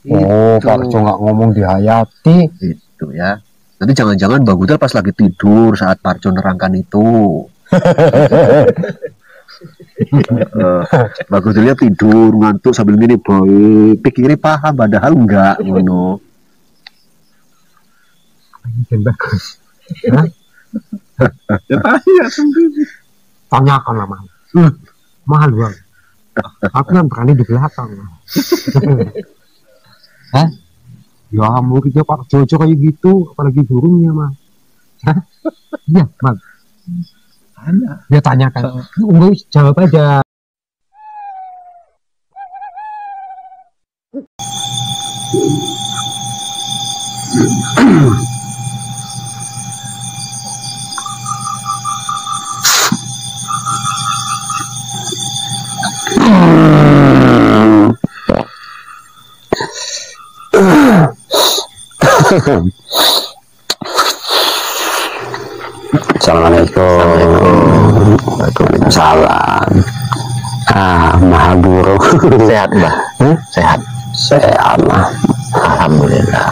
Oh, Parjo nggak ngomong di Hayati. Itu ya. Nanti jangan-jangan Mbak Gudel pas lagi tidur saat Parjo nerangkan itu. Mbak Gudelnya tidur ngantuk sambil gini, boy pikirnya paham padahal enggak ngono. Ini bagus. Ya tanya sendiri. Tanyakan lah mahal. Mahal bang. Aku yang berani di belakang. Hah? Ya mungkin dia Pak Jojo kayak gitu, apalagi burungnya mah. Iya bang. Tanya. Dia tanyakan. Enggak jawab aja. Assalamualaikum. Waalaikumsalam. Maha buruk. Sehat Mbak? Sehat. Sehat lah. Alhamdulillah.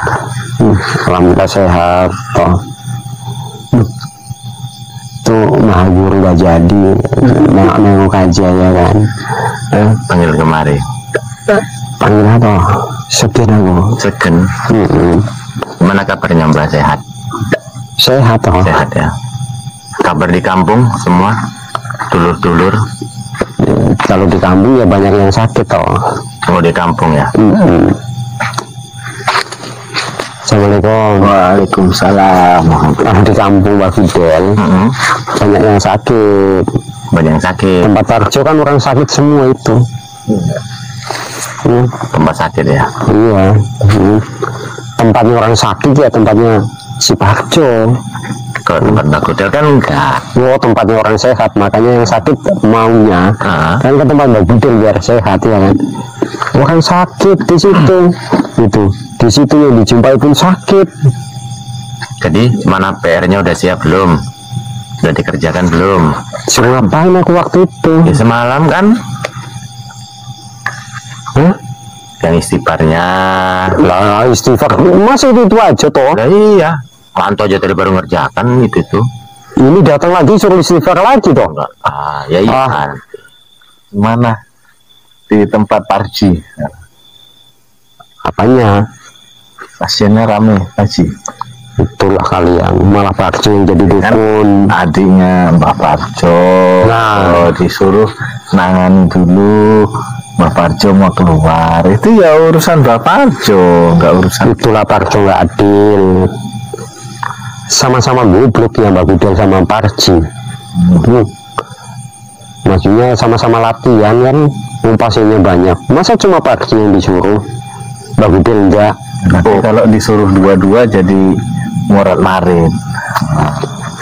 Alhamdulillah sehat. Tuh Maha Guru gak jadi. Nengok aja ya kan. Panggil kemari. Panggil apa? Segen aku. Segen. Gimana kabarnya Mbak? Sehat? Sehat toh. Sehat ya. Kabar di kampung semua? Dulur-dulur? Kalau di kampung ya banyak yang sakit toh. Oh di kampung ya? Assalamualaikum. Waalaikumsalam. Di kampung Mbak Fidel banyak yang sakit. Banyak yang sakit. Tempat Parjo kan orang sakit semua itu. Tempat sakit ya? Iya. Tempatnya orang sakit ya tempatnya si Parjo. Kalau tempat Mbak Gudel kan enggak. Oh tempatnya orang sehat, makanya yang sakit maunya kan ke tempat Mbak Gudel biar sehat ya kan. Orang sakit di situ, itu di situ yang dijumpai pun sakit. Jadi mana PR-nya udah siap belum? Udah dikerjakan belum? Suruh ngapain aku waktu itu? Ya semalam kan? Yang istighfarnya. Lah istighfar masih itu aja toh. Nah, iya. Lanto aja tadi baru ngerjakan itu tuh. Ini datang lagi suruh istighfar lagi toh. Ya iya. Mana? Di tempat Parji. Apanya? Pasiennya rame Haji. Itulah kalian malah Parjo yang jadi dukun. Adiknya Mbak Parjo. Nah. Disuruh nangan dulu. Mbak Parjo mau keluar. Itu ya urusan Mbak Parjo, nggak urusan. Itulah Parjo nggak adil. Sama-sama goblok ya Mbak Gudel sama Parji. Maksudnya sama-sama latihan kan, pasiennya banyak. Masa cuma Parji yang disuruh, Mbak Gudel enggak? Nanti kalau disuruh dua-dua jadi murat marit.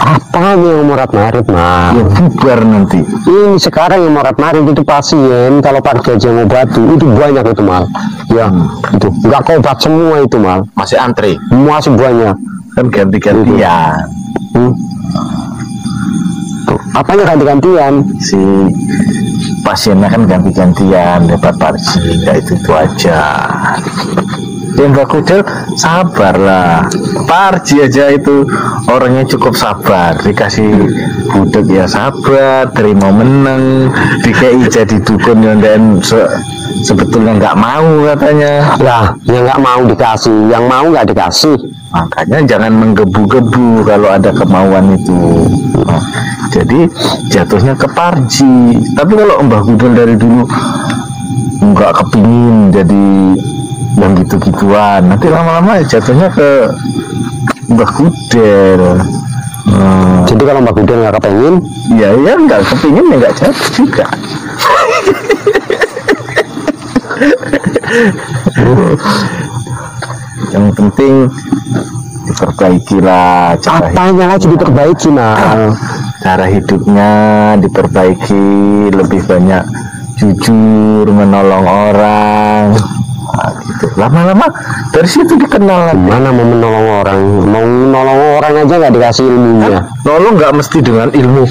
Apa yang murat marit mah? Ya bubar nanti. Ini sekarang yang murat marit itu pasien. Kalau Parji aja ngobati itu banyak itu mal. Ya itu nggak kobat semua itu mal. Masih antri? Masih banyak. Kan ganti-gantian. Tuh, apanya ganti-gantian? Si pasiennya kan ganti-gantian dapat Parji, ya itu aja. Ya Mbak Gudel sabar lah. Parji aja itu orangnya cukup sabar, dikasih budek ya sabar, terima menang, DKI jadi dukun yang dan sebetulnya nggak mau katanya. Lah, yang nggak mau dikasih, yang mau nggak dikasih. Makanya jangan menggebu-gebu kalau ada kemauan itu. Nah, jadi jatuhnya ke Parji. Tapi kalau Mbah Gudel dari dulu nggak kepingin jadi yang gitu-gituan, nanti lama-lama jatuhnya ke Mbah Gudel. Jadi kalau Mbak Gudel nggak kepengen, ya nggak kepingin ya nggak jadi juga. Yang penting diperbaiki lah apanya lagi diperbaiki mal. Cara hidupnya diperbaiki, lebih banyak jujur, menolong orang. Nah, gitu. Lama-lama dari situ dikenal. Mana mau menolong orang? Mau menolong orang aja nggak dikasih ilmunya. Nolong nggak mesti dengan ilmu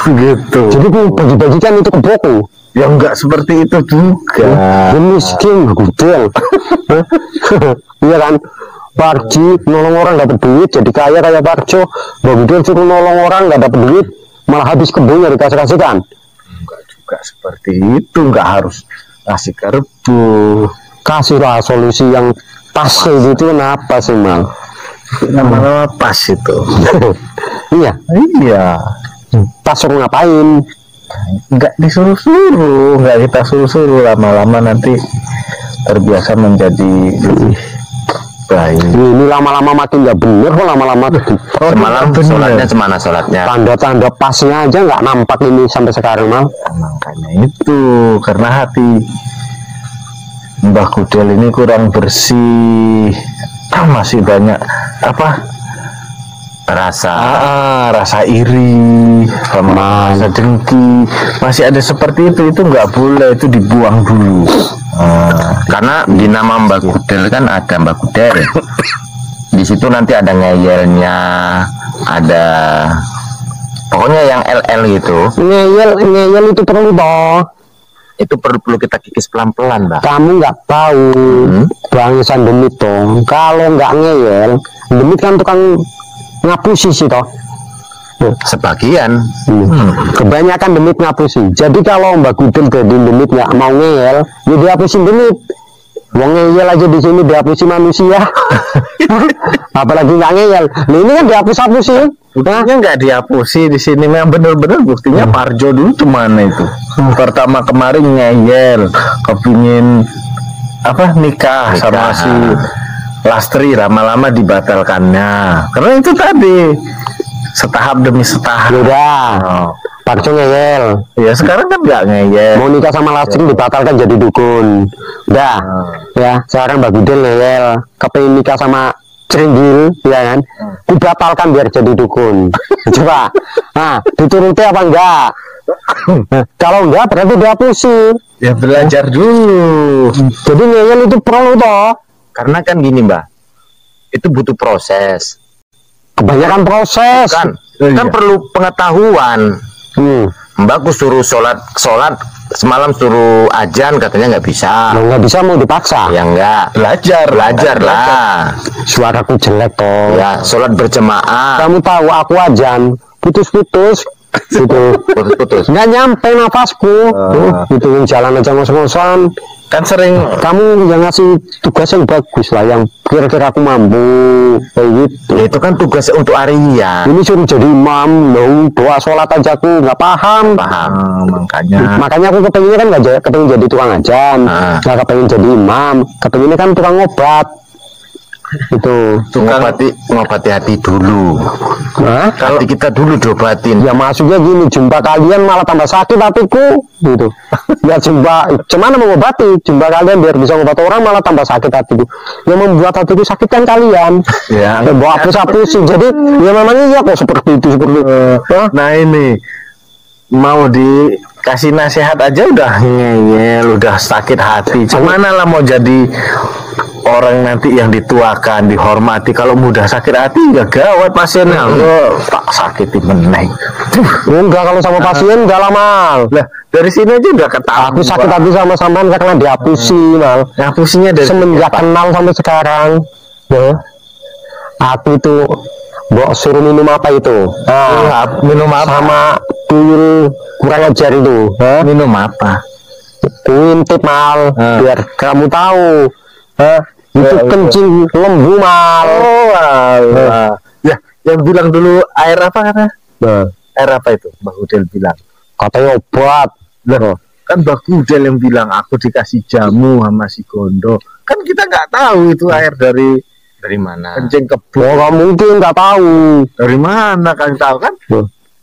gitu. Jadi bagi-bagikan itu ke buku. Ya enggak seperti itu juga. Dia miskin gudel. Iya kan, Parji nolong orang dapat duit jadi kaya kayak Parjo. Gudel suruh nolong orang nggak dapat duit malah habis kebunnya dikasih-kasihkan. Enggak juga seperti itu, enggak harus ngasih karbu. Kasihlah solusi yang pas kayak gitu. Kenapa sih Mal? Nama-nama pas itu. Iya, Iya. pas suruh ngapain? Enggak disuruh-suruh, enggak kita suruh-suruh, lama-lama nanti terbiasa menjadi lebih baik. Ini lama-lama makin nggak bener kok lama-lama. Semalam sholatnya cemana sholatnya? Tanda-tanda pasnya aja nggak nampak ini sampai sekarang Mal. Makanya itu karena hati Mbah Gudel ini kurang bersih, masih banyak rasa iri sama rasa dengki, masih ada seperti itu nggak boleh, itu dibuang dulu. Karena di nama Mbak Gudel kan ada Mbak Gudel. Di situ nanti ada ngeyelnya, ada pokoknya yang LL gitu. Ngeyel itu perlu toh. Itu perlu kita kikis pelan-pelan, Mbak. Kamu nggak tahu bangsan Demit toh. Kalau nggak ngeyel, Demit kan tukang ngapusi sih toh. Sebagian. Kebanyakan Demit ngapusi. Jadi kalau Mbak Gudel jadi Demit nggak mau ngeyel, ya dihapusin Demit. Wong ngeyel aja di sini dihapusi manusia. Apalagi nggak ngeyel. Nah, ini kan dihapus-hapusi. Buktinya nggak dihapusi di sini, memang benar-benar buktinya Parjo dulu cemana itu. Pertama kemarin ngeyel, kepingin nikah sama si Lastri, lama-lama dibatalkannya. Karena itu tadi setahap demi setahap. Udah, Parjo ngeyel. Ya sekarang kan nggak ngeyel. Mau nikah sama Lastri dibatalkan jadi dukun. Udah, ya sekarang Mbak Gudel ngeyel, kepingin nikah sama Ceringgil, ya kan? Kubatalkan biar jadi dukun. Coba, nah dituruti apa enggak? Kalau enggak berarti dihapusi. Ya belajar dulu. Jadi ngeyel itu perlu toh. Karena kan gini, Mbak, itu butuh proses. Kebanyakan proses. Kan perlu pengetahuan. Mbak aku suruh sholat semalam suruh ajan katanya nggak bisa. Nggak bisa mau dipaksa. Ya enggak. Belajar lah. Suaraku jelek toh. Ya sholat berjemaah. Kamu tahu aku ajan putus-putus. Gitu. Putus. Nggak nyampe nafasku. Itu yang jalan aja ngos-ngosan. Kan sering Kamu yang ngasih tugas yang bagus lah, yang kira-kira aku mampu kayak gitu. Ya, itu kan tugas untuk Arya. Ini suruh jadi imam, doa sholat aja aku nggak paham. Makanya aku kepengennya kan nggak kepengen jadi tukang ajan, nggak kepengen jadi imam, kepengennya kan tukang obat. Itu ngobati hati dulu. Kalau hati kita dulu diobatin. Ya maksudnya gini, jumpa kalian malah tambah sakit hatiku gitu. Ya cuman mengobati, jumpa kalian biar bisa ngobat orang malah tambah sakit hatiku. Yang membuat hatiku sakit kan kalian. Ya bawa hapus-hapusin. Jadi ya memangnya ya kok seperti itu. Nah ini mau dikasih nasihat aja udah ngeyel, udah sakit hati. Gimana lah mau jadi orang nanti yang dituakan, dihormati. Kalau mudah sakit hati ya gawat pasiennya. Tak sakiti meneng. Enggak, kalau sama pasien enggak lama. Lah dari sini aja udah ketahuan. Aku sakit hati sama sampean karena dihapusi Mal. Hapusinya dari semenjak kenal sampai sekarang. Aku tuh Mbok suruh minum apa itu? Minum apa? Sama tuyul kurang ajar itu. Minum apa? Intip Mal, biar kamu tahu. Itu kencing lembu Mal. Ya, yang bilang dulu air apa kata? Air apa itu? Mbak Gudel bilang. Katanya obat. Kan Mbak Gudel yang bilang aku dikasih jamu sama si Gondo. Kan kita nggak tahu itu air dari mana? Kencing kebo. Nggak mungkin nggak tahu. Dari mana kan tahu kan?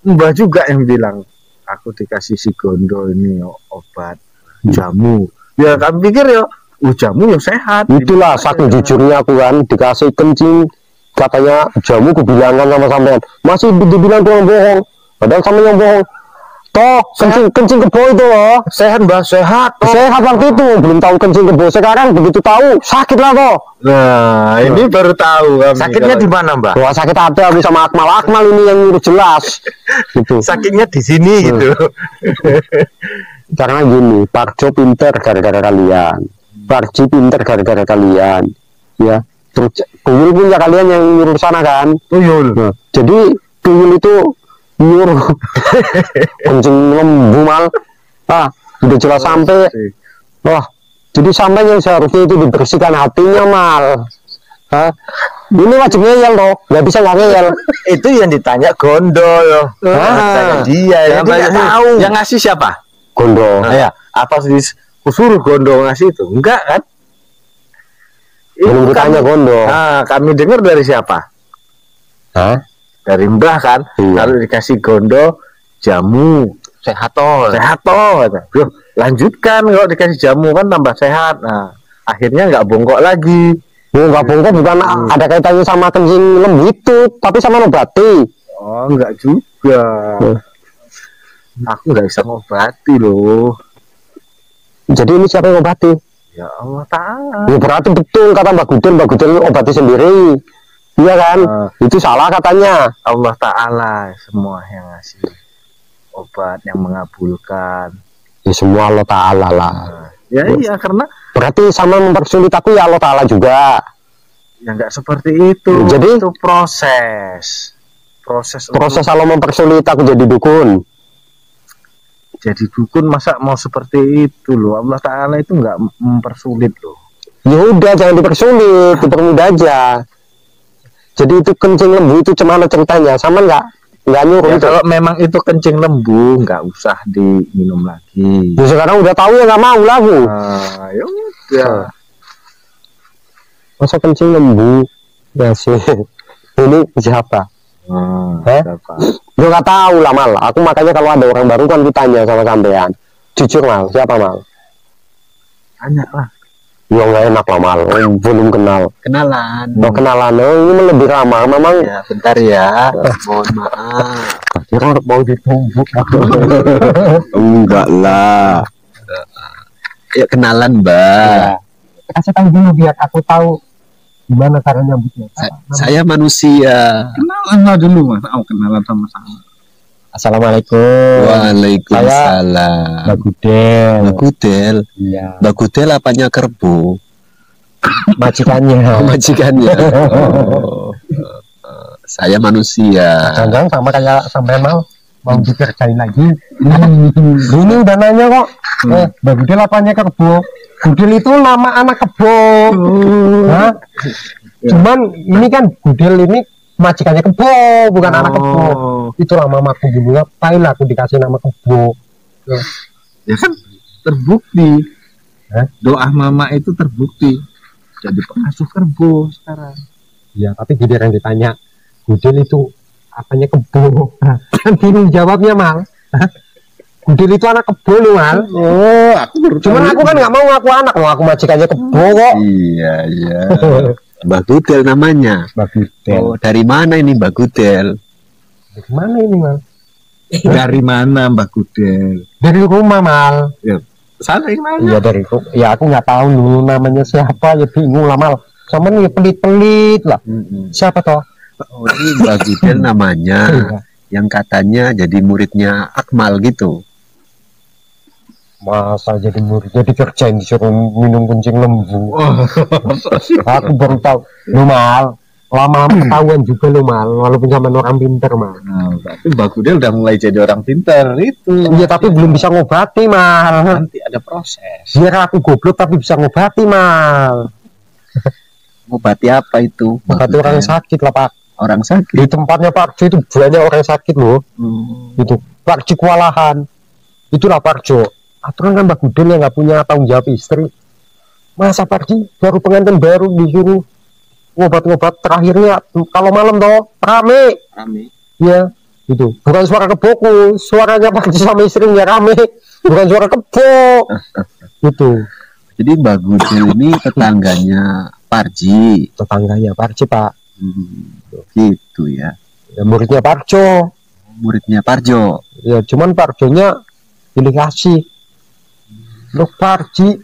Mbak juga yang bilang aku dikasih si Gondo ini obat jamu. Ya kan pikir ya. Jamu yang sehat. Itulah saking jujurnya aku kan dikasih kencing katanya jamu kebilangan sama sampean. Masih dibilang tuh bohong. Padahal sama yang bohong. Toh kencing kebo itu loh. Sehat Mbak, sehat. Sehat waktu itu belum tahu kencing kebo. Sekarang begitu tahu sakit lah toh. Nah ini baru tahu kami. Sakitnya di mana Mbak? Wah sakit hati aku sama Akmal ini yang urus jelas. Gitu. Sakitnya di sini gitu. Karena gini, Parjo pinter gara-gara kalian, Parji pinter gara-gara kalian, ya. Terus Tuyul punya kalian yang nyuruh sana kan? Tuyul. Nah, jadi Tuyul itu nyuruh kencing lembu mal. Udah jelas sampai. Wah, jadi sampai yang seharusnya itu dibersihkan hatinya mal. Ini wajib ngeyel loh, nggak bisa nggak ngeyel. Itu yang ditanya Gondol. Tanya dia, yang nggak tahu. Yang ngasih siapa? Gondo. Ya, apa sih suruh Gondol ngasih itu? Enggak kan? Belum ditanya Gondo. Kami dengar dari siapa? Dari Mbah kan. Iya. Kalau dikasih Gondo jamu sehat toh. Loh, lanjutkan kalau dikasih jamu kan tambah sehat. Nah, akhirnya nggak bongkok lagi. Nggak bongkok bukan ada kaitannya sama kencing lembu itu, tapi sama nobati. Oh, enggak juga. Aku nggak bisa ngobati loh. Jadi ini siapa yang ngobati? Ya Allah Ta'ala. Ya berarti betul kata Mbak Gudel obati sendiri. Iya kan? Itu salah katanya. Allah Ta'ala semua yang ngasih obat, yang mengabulkan. Ya semua Allah Ta'ala lah. Iya karena berarti sama mempersulit aku ya Allah Ta'ala juga. Ya nggak seperti itu. Jadi itu proses Allah mempersulit aku jadi dukun. Jadi dukun masa mau seperti itu loh. Allah Ta'ala itu nggak mempersulit loh. Ya udah jangan dipersulit, dipermudah aja. Jadi itu kencing lembu itu cemana ceritanya? Sama nggak nyuruh Ya, itu. kalau memang itu kencing lembu nggak usah diminum lagi. Ya sekarang udah tahu ya nggak mau lah aku. Ya udah. Masa kencing lembu? Ya sih. Ini siapa? Siapa? Gue nggak tahu lah mal. Aku makanya kalau ada orang baru kan ditanya sama sampean. Jujur mal, siapa mal? Tanya lah. Ya nggak enak lah mal. Belum kenal. Kenalan. Kenalan. Ini lebih ramah. Memang. Ya bentar ya. Mohon maaf. Kira mau ditumbuk. Enggak lah. Ya kenalan Mbak. Kasih tahu dulu biar aku tahu gimana cara nyambutnya. Saya manusia. Kenalan dulu Mas. Kenalan sama-sama. Assalamualaikum. Waalaikumsalam. Mbak Gudel. Mbak Gudel. Iya. Mbak Gudel apanya kerbu? Majikannya. Majikannya. Saya manusia. Jangan sama kayak sampai mau dikerjain lagi. Ini udah nanya kok. Mbak Gudel apanya kebo? Gudel itu nama anak kebo. Hah? Cuman ini kan Gudel ini majikannya kebo, bukan anak kebo. Itulah mamaku dulu, ngapain aku dikasih nama kebo. Ya kan terbukti. Doa mama itu terbukti. Jadi pengasuh kerbau sekarang. Ya tapi giliran ditanya Gudel itu apanya kebo. Kan bingung jawabnya mal. Gudel itu anak kebo loh mal. Aku baru Cuman aku kan nggak mau ngaku anak, mau aku majikannya kebo kok. Iya. Mbak Gudel namanya. Mbak Gudel. Dari mana ini Mbak Gudel? Dari mana ini mal? Dari mana Mbak Gudel? Dari rumah mal. Ya, sana yang mana? Iya dari rumah. Ya aku nggak tahu dulu namanya siapa, ya bingung lah mal. Sama nih pelit-pelit lah. Siapa toh? Oh, ini Mbak Gudel namanya. Yang katanya jadi muridnya Akmal gitu. Masa jadi muridnya dikerjain disuruh minum kencing lembu. Aku baru tahu. Lu mal, lama-lama ketahuan juga lu mal, walaupun zaman orang pinter mal. Nah, berarti Mbak Gudel udah mulai jadi orang pinter itu. Iya tapi belum bisa ngobati mal. Nanti ada proses. Biar aku goblok tapi bisa ngobati mal. Ngobati apa itu? Ngobati orang sakit lah pak. Orang sakit. Di tempatnya Pak Jo itu banyak orang sakit loh. Itu Pak Jo kewalahan. Itulah Pak Jo. Aturan kan Mbak Gudel yang nggak punya tanggung jawab istri. Masa Pak Jo baru pengantin baru disuruh ngobat-ngobat, terakhirnya kalau malam toh rame. Ya itu bukan suara keboku, suaranya Pak Jo sama istrinya rame, bukan suara kebo. Itu jadi Mbak Gudel ini tetangganya Parji. tetangganya Parji pak. Gitu ya. Ya muridnya Parjo. Muridnya Parjo. Ya cuman Parjonya pilih kasih. Loh Parji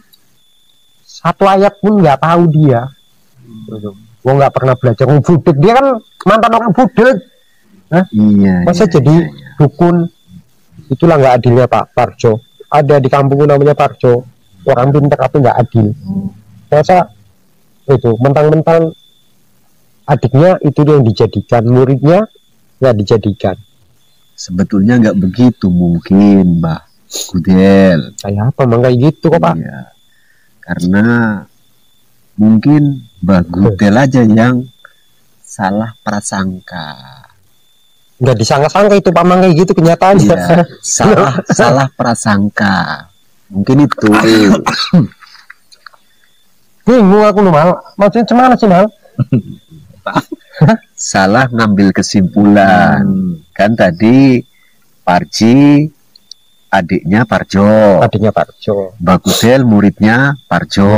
satu ayat pun nggak tahu dia. Gua nggak pernah belajar budek, dia kan mantan orang budek. Iya. Masa jadi dukun? Itulah nggak adilnya Pak Parjo. ada di kampung namanya Parjo, orang pintar tapi nggak adil. Masa itu mentang-mentang adiknya itu yang dijadikan, muridnya nggak dijadikan. Sebetulnya nggak begitu mungkin, Mbah Gudel. Kayak apa emang kayak gitu kok Pak? Iya. Karena mungkin Mbah Gudel aja yang salah prasangka. Nggak disangka-sangka itu Pak, emang kayak gitu kenyataannya. Iya, salah prasangka. Mungkin itu. Bingung aku lu Mal, maksudnya cemana sih Mal? Salah ngambil kesimpulan. Kan tadi Parji adiknya Parjo, Adiknya Parjo, Mbah Gudel muridnya Parjo.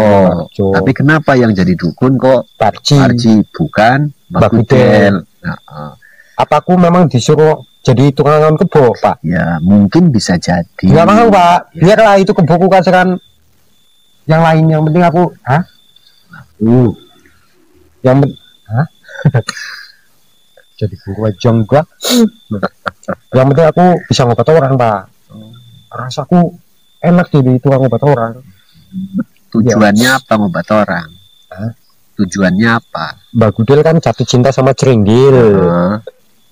Parjo. Tapi kenapa yang jadi dukun kok Parji. Parji bukan Mbah Mbah Gudel. Gudel? Nah, Apa aku memang disuruh jadi tukang ngangon kebo Pak? ya mungkin bisa jadi. Nggak mau Pak, Ya. biarlah itu keboku kasihkan yang lain, yang penting aku, yang jadi guru aja enggak. Yang penting aku bisa ngobat orang Pak. Rasaku enak jadi tukang ngobat orang. Tujuannya apa ngobat orang? Hah? Tujuannya apa? Mbak Gudel kan jatuh cinta sama Ceringgil.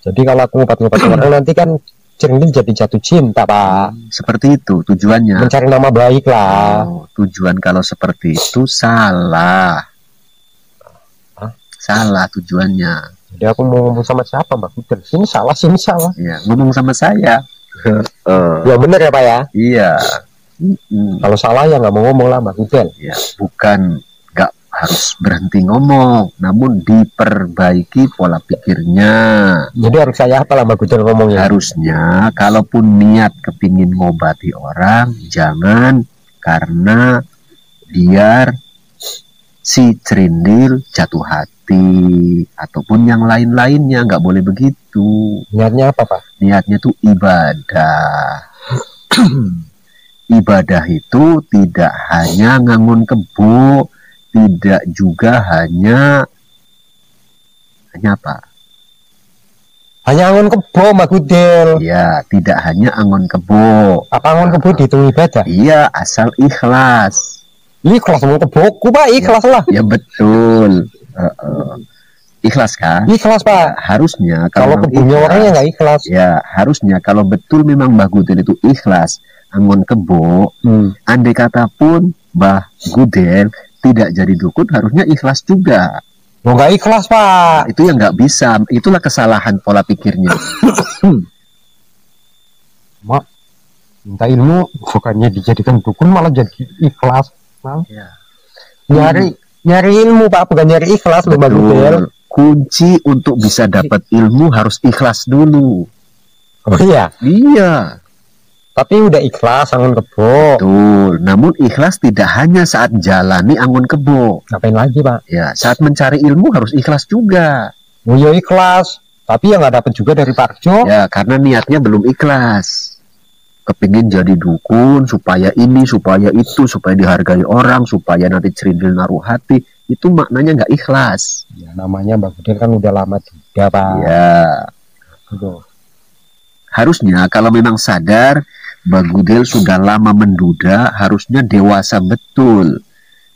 Jadi kalau aku ngobat-ngobat orang nanti kan Ceringgil jadi jatuh cinta Pak. Seperti itu tujuannya. Mencari nama baik lah. Oh, tujuan kalau seperti itu salah. Salah tujuannya. Jadi aku mau ngomong sama siapa Mbak Gudel? Sini salah, sini salah. Ya, ngomong sama saya. Ya bener ya Pak ya. Iya. Mm-mm. Kalau salah ya nggak mau ngomong lah Mbak Gudel. Ya, bukan nggak harus berhenti ngomong, namun diperbaiki pola pikirnya. Jadi harus saya apa lah Mbak Gudel ngomongnya? Harusnya kalaupun niat kepingin ngobati orang, jangan karena biar si Cerindil jatuh hati ataupun yang lain-lainnya, nggak boleh begitu. Niatnya apa Pak? Niatnya tuh ibadah. Ibadah itu tidak hanya ngangon kebo, tidak juga hanya apa? Hanya angon kebo Mbak Gudel. Ya, tidak hanya angon kebo. Apa angon kebo dihitung ibadah? Iya, asal ikhlas. Ikhlas mau keboku Pak, ikhlas lah. Ya betul. Ikhlas kan? Ikhlas Pak. Harusnya Kalau memang kebunnya ikhlas, orangnya nggak ikhlas. ya harusnya kalau betul memang Mbah Gudel itu ikhlas angon kebo, andai kata pun Mbah Gudel tidak jadi dukun, harusnya ikhlas juga. Mau nggak ikhlas Pak? Itu yang nggak bisa, itulah kesalahan pola pikirnya. Mak, minta ilmu bukannya dijadikan dukun malah jadi ikhlas. Nah, Ya. nyari ilmu Pak, bukan nyari ikhlas loh Mbak Gudel. Betul. Kunci untuk bisa dapat ilmu harus ikhlas dulu. Oh iya, Iya, tapi udah ikhlas angon kebo. betul. Namun ikhlas tidak hanya saat jalani angon kebo. Ngapain lagi Pak? Ya, saat mencari ilmu harus ikhlas juga. Oh iya ikhlas, tapi ya nggak dapat juga dari Parjo. Ya, karena niatnya belum ikhlas. Kepingin jadi dukun, supaya ini, supaya itu, supaya dihargai orang, supaya nanti Cerindil naruh hati. Itu maknanya nggak ikhlas. Ya namanya Mbak Gudel kan udah lama juga Pak. Ya, Gitu. harusnya kalau memang sadar Mbak Gudel sudah lama menduda, harusnya dewasa betul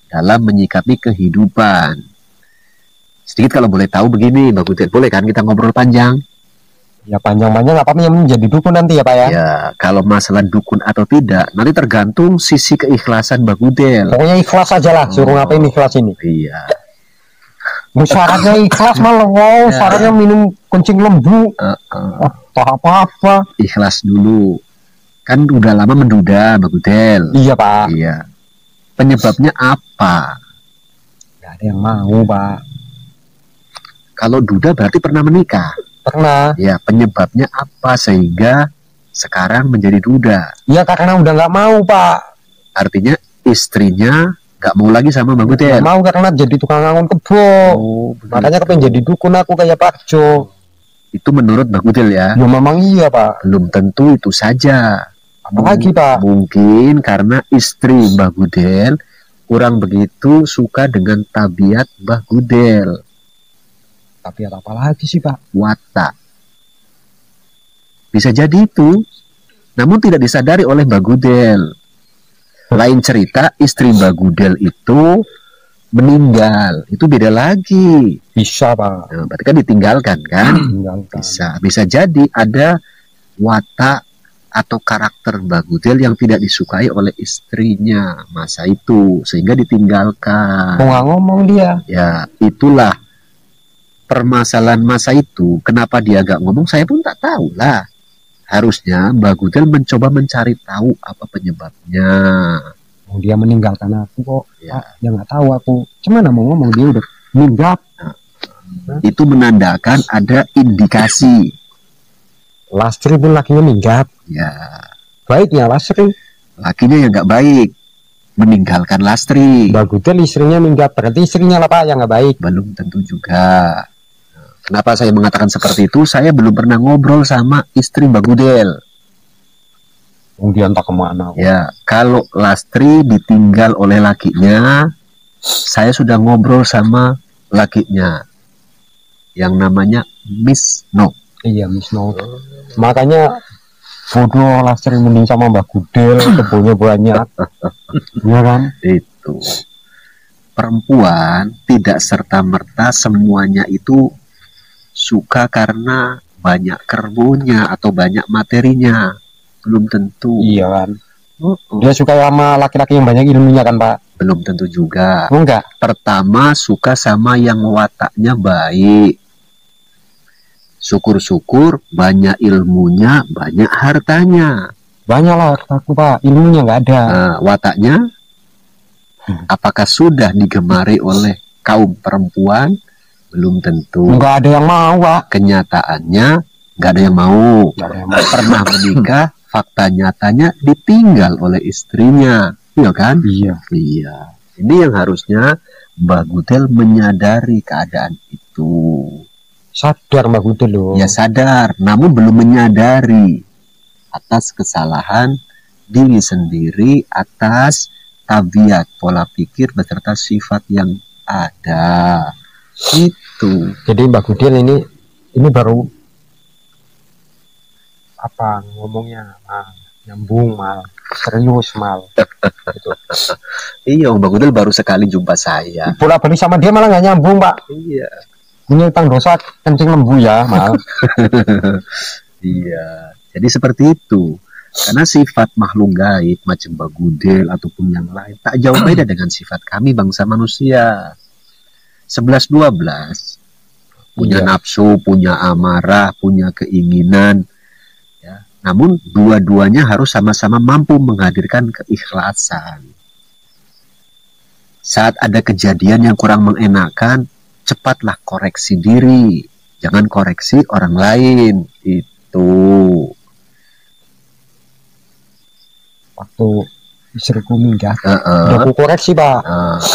dalam menyikapi kehidupan. Sedikit kalau boleh tahu begini Mbak Gudel, boleh kan kita ngobrol panjang? Ya panjang-panjang apa yang menjadi dukun nanti ya Pak ya. Ya, kalau masalah dukun atau tidak, nanti tergantung sisi keikhlasan Mbak Gudel. Pokoknya ikhlas aja lah, suruh ngapain ikhlas ini. Iya. Syaratnya ikhlas malah, wow, syaratnya minum kencing lembu. Atau apa-apa. Ikhlas dulu. Kan udah lama menduda Mbak Gudel. Iya Pak. Iya. Penyebabnya apa? Gak ada yang mau Pak. Kalau duda berarti pernah menikah. Pernah. Ya, penyebabnya apa sehingga sekarang menjadi duda? Ya karena udah nggak mau Pak. Artinya istrinya nggak mau lagi sama Mbak Gudel. Nggak mau karena jadi tukang ngangon kebo. Oh, Makanya kepengen jadi dukun aku kayak Parjo. itu menurut Mbak Gudel ya. Ya memang iya Pak. Belum tentu itu saja. Apalagi Pak? Mungkin karena istri Mbah Gudel kurang begitu suka dengan tabiat Mbah Gudel. Tapi apa lagi sih Pak? Watak. Bisa jadi itu. namun tidak disadari oleh Mbak Gudel. Lain cerita istri Mbak Gudel itu meninggal, itu beda lagi. Bisa Pak. Nah, berarti kan ditinggalkan kan? Tinggalkan. Bisa jadi ada watak atau karakter Mbak Gudel yang tidak disukai oleh istrinya masa itu sehingga ditinggalkan. Kok nggak ngomong dia? Ya itulah permasalahan masa itu. Kenapa dia gak ngomong saya pun tak tahu lah. Harusnya Mbak Gudel mencoba mencari tahu apa penyebabnya. Oh, dia meninggalkan aku kok. Ya. Dia nggak tahu aku. Cuman mau ngomong dia udah minggat. Itu menandakan ada indikasi. Lastri pun lakinya minggat. Ya, Baiknya Lastri. lakinya yang gak baik meninggalkan Lastri. Mbak Gudel istrinya minggat. Berarti istrinya lah Pak yang nggak baik. Belum tentu juga. Kenapa saya mengatakan seperti itu? Saya belum pernah ngobrol sama istri Mbak Gudel. Oh, dia entah kemana. Ya, kalau Lastri ditinggal oleh lakinya, saya sudah ngobrol sama lakinya yang namanya Miss No. Iya Miss No. Makanya bodoh Lastri mending sama Mbak Gudel. Kebunnya banyak. Iya kan? Itu perempuan tidak serta-merta semuanya itu suka karena banyak kebunnya atau banyak materinya, belum tentu. Iya kan. Dia suka sama laki-laki yang banyak ilmunya kan Pak? Belum tentu juga. Oh, enggak. Pertama suka sama yang wataknya baik. Syukur-syukur banyak ilmunya, banyak hartanya. Banyak lah aku Pak. Ilmunya nggak ada. Nah, wataknya apakah sudah digemari oleh kaum perempuan? Belum tentu. Nggak ada yang mau Pak. Kenyataannya nggak ada yang mau. Nggak ada yang mau. Pernah menikah, fakta nyatanya ditinggal oleh istrinya, iya kan? Iya. Iya. Ini yang harusnya Mbak Gudel menyadari keadaan itu. Sadar Mbak Gudel loh. Ya sadar, namun belum menyadari atas kesalahan diri sendiri, atas tabiat pola pikir beserta sifat yang ada. Itu. Jadi Mbak Gudel ini baru apa ngomongnya nyambung mal serius mal gitu. Iya, Mbak Gudel baru sekali jumpa saya. Bola balik sama dia malah nggak nyambung Pak. Iya. Punya utang dosa kencing lembu ya mal. Iya. Jadi seperti itu. Karena sifat makhluk gaib macam Mbak Gudel ataupun yang lain tak jauh beda dengan sifat kami bangsa manusia. 11-12 punya Iya. nafsu, punya amarah, punya keinginan, ya. Namun dua-duanya harus sama-sama mampu menghadirkan keikhlasan. Saat ada kejadian yang kurang mengenakan, cepatlah koreksi diri, jangan koreksi orang lain. Itu. Waktu istriku minggat Heeh. udah aku koreksi Pak,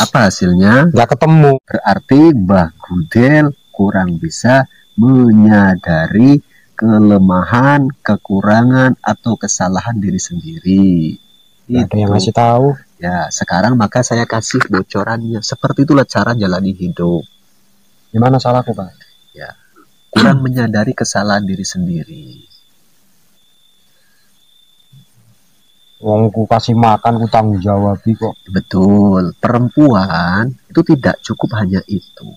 Apa hasilnya? nggak ketemu. Berarti Mbah Gudel kurang bisa menyadari kelemahan, kekurangan atau kesalahan diri sendiri. Nggak ada yang Itu. ngasih tahu. Ya, sekarang maka saya kasih bocorannya. Seperti itulah cara jalani hidup. Gimana salahku Pak? Kurang menyadari kesalahan diri sendiri. Wong ku kasih makan ku tanggung jawab kok. Betul, perempuan itu tidak cukup hanya itu.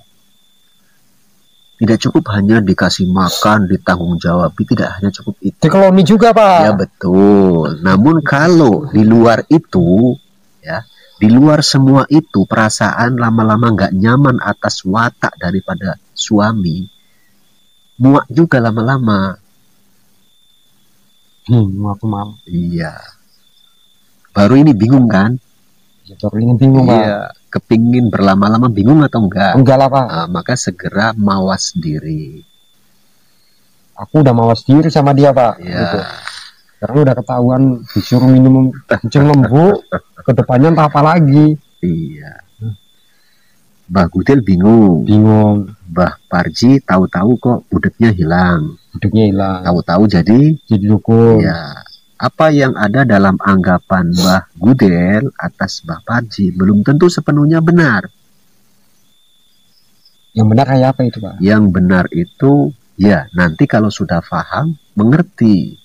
Tidak cukup hanya dikasih makan, ditanggung jawab, tidak hanya cukup itu. Dikeloni juga Pak. Ya betul. Namun kalau di luar itu, ya, di luar semua itu, perasaan lama-lama nggak nyaman atas watak daripada suami, muak juga lama-lama. Aku mau. Iya. Baru ini bingung kan? Ya, baru ini bingung Pak. Iya. Kepingin berlama-lama bingung atau enggak? Enggak lah Pak. Nah, maka segera mawas diri. Aku udah mawas diri sama dia Pak. Ya. Gitu. Karena udah ketahuan disuruh minum kencing lembu, kedepannya entah apa lagi. Iya. Mbah Gudel bingung. Bingung. Mbah Parji tahu-tahu kok budeknya hilang. Hidupnya hilang. Tahu-tahu jadi Jadi dukun. ya. Apa yang ada dalam anggapan Mbah Gudel atas Mbah Parji belum tentu sepenuhnya benar. Yang benar kayak apa itu Pak? Yang benar itu ya nanti kalau sudah paham, mengerti.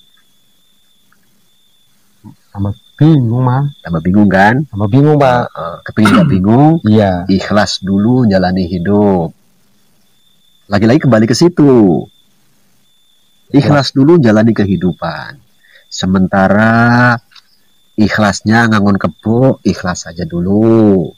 Tambah bingung mah. Tambah bingung kan? Tambah bingung pak. Kepingin nggak bingung? Iya. Ikhlas dulu jalani hidup. Lagi-lagi kembali ke situ. Ikhlas dulu jalani kehidupan. Sementara ikhlasnya ngangon kebo, ikhlas aja dulu.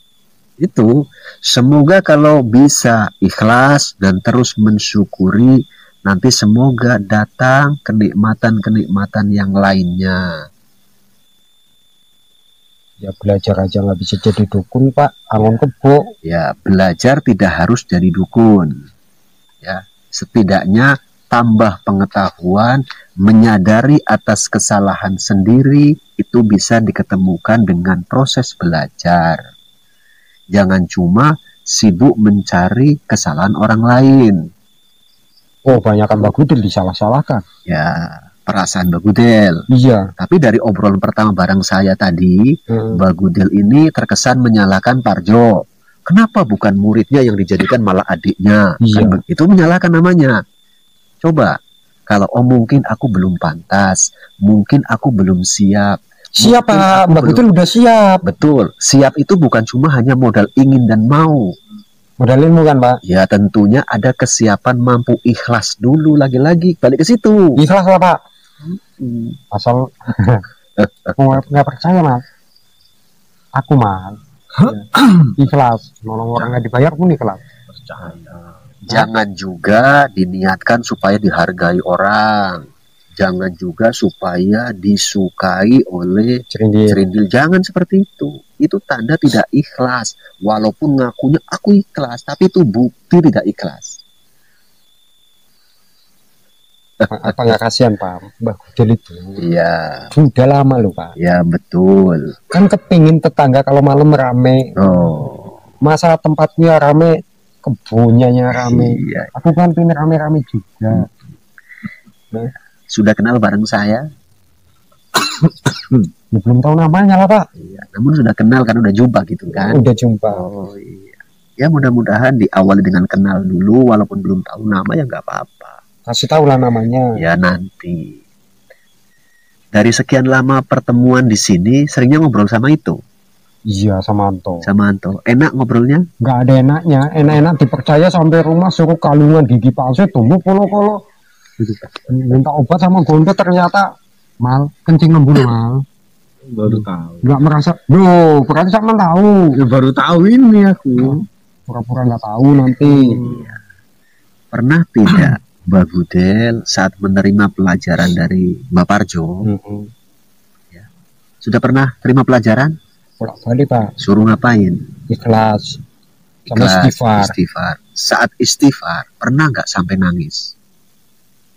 Itu semoga kalau bisa ikhlas dan terus mensyukuri, nanti semoga datang kenikmatan-kenikmatan yang lainnya. Ya belajar aja nggak bisa jadi dukun pak, ngangon kebo. Ya belajar tidak harus jadi dukun. Ya setidaknya tambah pengetahuan, menyadari atas kesalahan sendiri, itu bisa diketemukan dengan proses belajar. Jangan cuma sibuk mencari kesalahan orang lain. Oh banyak kan Mbak Gudel disalah-salahkan. Ya perasaan Mbak Gudel. Iya. Tapi dari obrolan pertama bareng saya tadi, Mbak Gudel ini terkesan menyalahkan Parjo. Kenapa bukan muridnya yang dijadikan malah adiknya? Iya. Kan itu menyalahkan namanya. Coba, kalau mungkin aku belum pantas, mungkin aku belum siap. Siap Pak, Mbak Gudel udah siap. Betul, siap itu bukan cuma hanya modal ingin dan mau. Modal ilmu kan Pak? Ya tentunya ada kesiapan mampu ikhlas dulu, lagi-lagi balik ke situ. Ikhlas lah Pak. Asal nggak percaya Mas. Aku Mas. Ikhlas, nolong orang nggak dibayar pun ikhlas. Jangan juga diniatkan supaya dihargai orang. Jangan juga supaya disukai oleh cerindil. Jangan seperti itu. Itu tanda tidak ikhlas. Walaupun ngakunya aku ikhlas, tapi itu bukti tidak ikhlas. Apa nggak kasihan Pak Mbak Gudel itu? Iya. Sudah lama loh Pak. Ya betul. Kan kepingin tetangga kalau malam rame. Oh. Masa tempatnya rame, kebunnya rame. Iya. Aku kan pengen rame-rame juga. Nah. Sudah kenal bareng saya? Belum tahu namanya lah Pak. Iya. Namun sudah kenal kan, udah jumpa gitu kan? Udah jumpa. Oh iya. Ya mudah-mudahan diawali dengan kenal dulu, walaupun belum tahu nama ya nggak apa-apa. Kasih tahu lah namanya. Ya nanti. Dari sekian lama pertemuan di sini, seringnya ngobrol sama itu. Iya sama Anto. Sama Anto. Enak ngobrolnya? Nggak ada enaknya. Enak-enak dipercaya sampai rumah suruh kalungan gigi palsu, tumbuh kolo-kolo. Minta obat sama gonto ternyata mal kencing nembul mal. Baru tahu. Nggak merasa. Loh, berarti sama tahu. Ya, baru tahu ini aku. Pura-pura nggak tahu nanti. Pernah tidak Mbak Gudel saat menerima pelajaran dari Mbak Parjo? Ya. Sudah pernah terima pelajaran? Bolak-balik Pak. Suruh ngapain? Ikhlas. Sama istighfar. Istighfar. Saat istighfar pernah nggak sampai nangis?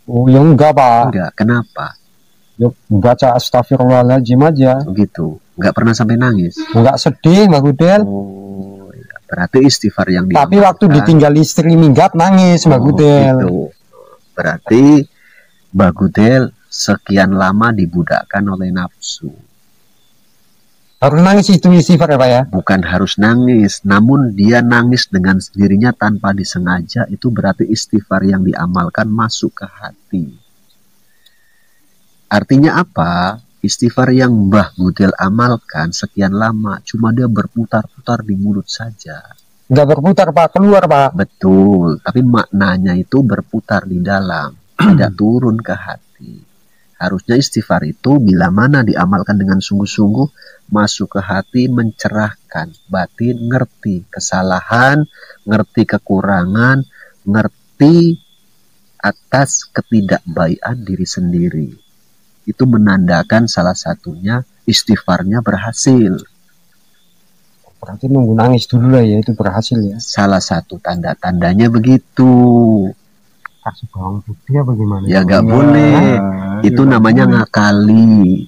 Oh ya enggak Pak. Enggak. Kenapa? Ya baca astagfirullahaladzim aja. Begitu. Nggak pernah sampai nangis? Enggak sedih Mbak Gudel. Oh, ya. Berarti istighfar yang tapi waktu ditinggal istri minggat nangis Mbak Gudel. Gitu. Berarti Mbak Gudel sekian lama dibudakkan oleh nafsu. Harus nangis itu istighfar ya Pak ya? Bukan harus nangis, namun dia nangis dengan sendirinya tanpa disengaja, itu berarti istighfar yang diamalkan masuk ke hati. Artinya apa? Istighfar yang Mbah Gudel amalkan sekian lama, cuma dia berputar-putar di mulut saja. Nggak berputar Pak, keluar Pak. Betul, tapi maknanya itu berputar di dalam, tidak turun ke hati. Harusnya istighfar itu bila mana diamalkan dengan sungguh-sungguh, masuk ke hati, mencerahkan batin, ngerti kesalahan, ngerti kekurangan, ngerti atas ketidakbaikan diri sendiri. Itu menandakan salah satunya istighfarnya berhasil. Berarti nunggu nangis dulu lah ya, itu berhasil ya. Salah satu tanda-tandanya begitu. Kasih bawang putih apa gimana? Ya nggak boleh. Itu namanya ngakali.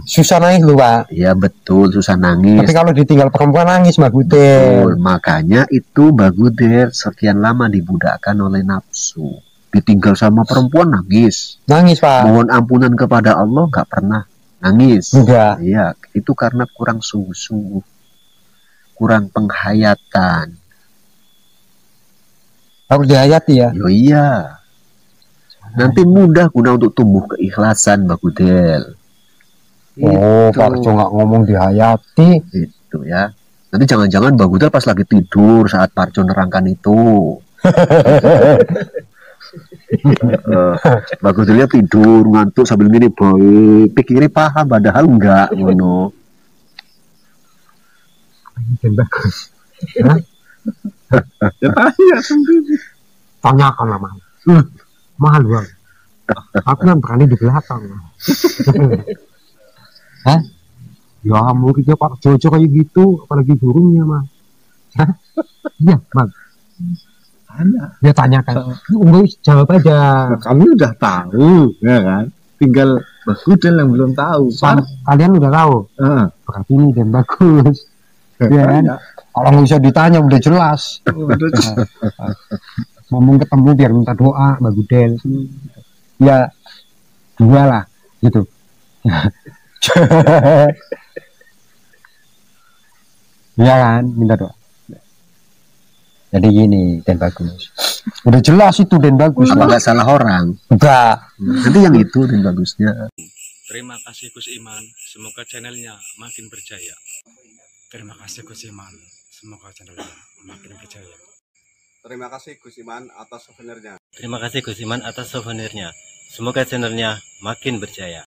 Susah nangis lu Pak. Ya betul, susah nangis. Tapi kalau ditinggal perempuan nangis Mbak Gudel. Betul, makanya itu Mbak Gudel sekian lama dibudakkan oleh nafsu. Ditinggal sama perempuan nangis. Nangis Pak. Mohon ampunan kepada Allah nggak pernah nangis. Enggak. Iya, itu karena kurang sungguh-sungguh, kurang penghayatan. Harus dihayati ya. Yo iya. Nanti mudah guna untuk tumbuh keikhlasan Mbak Gudel. Oh, Parjo nggak ngomong dihayati. Itu ya. Nanti jangan-jangan Mbak Gudel pas lagi tidur saat Parjo nerangkan itu. Mbak Gudelnya tidur ngantuk sambil gini boy, pikirnya paham padahal enggak ngono. Dan bagus. Ya tanya sendiri. Tanyakan lah mahal. Mahal bang. Aku kan berani di belakang. Hah? Ya muridnya Pak Jojo kayak gitu, apalagi gurunya mah. Hah? Iya bang. Tanya. Dia tanyakan. Enggak jawab aja. Nah, kami udah tahu, ya kan? Tinggal Mbak Gudel yang belum tahu. Kalian udah tahu. Berarti ini dan bagus. Ya kan? Kalau nggak bisa ditanya udah jelas. Ngomong ketemu biar minta doa Mbak Gudel. Ya dua lah gitu. Ya kan minta doa. Jadi gini dan bagus. Udah jelas itu dan bagus. Apa nggak salah orang? Enggak. Nanti yang itu dan bagusnya. Terima kasih Gus Iman, semoga channelnya makin berjaya. Terima kasih Gus Iman, semoga channelnya makin berjaya. Terima kasih Gus Iman atas souvenirnya. Terima kasih Gus Iman atas souvenirnya, semoga channelnya makin berjaya.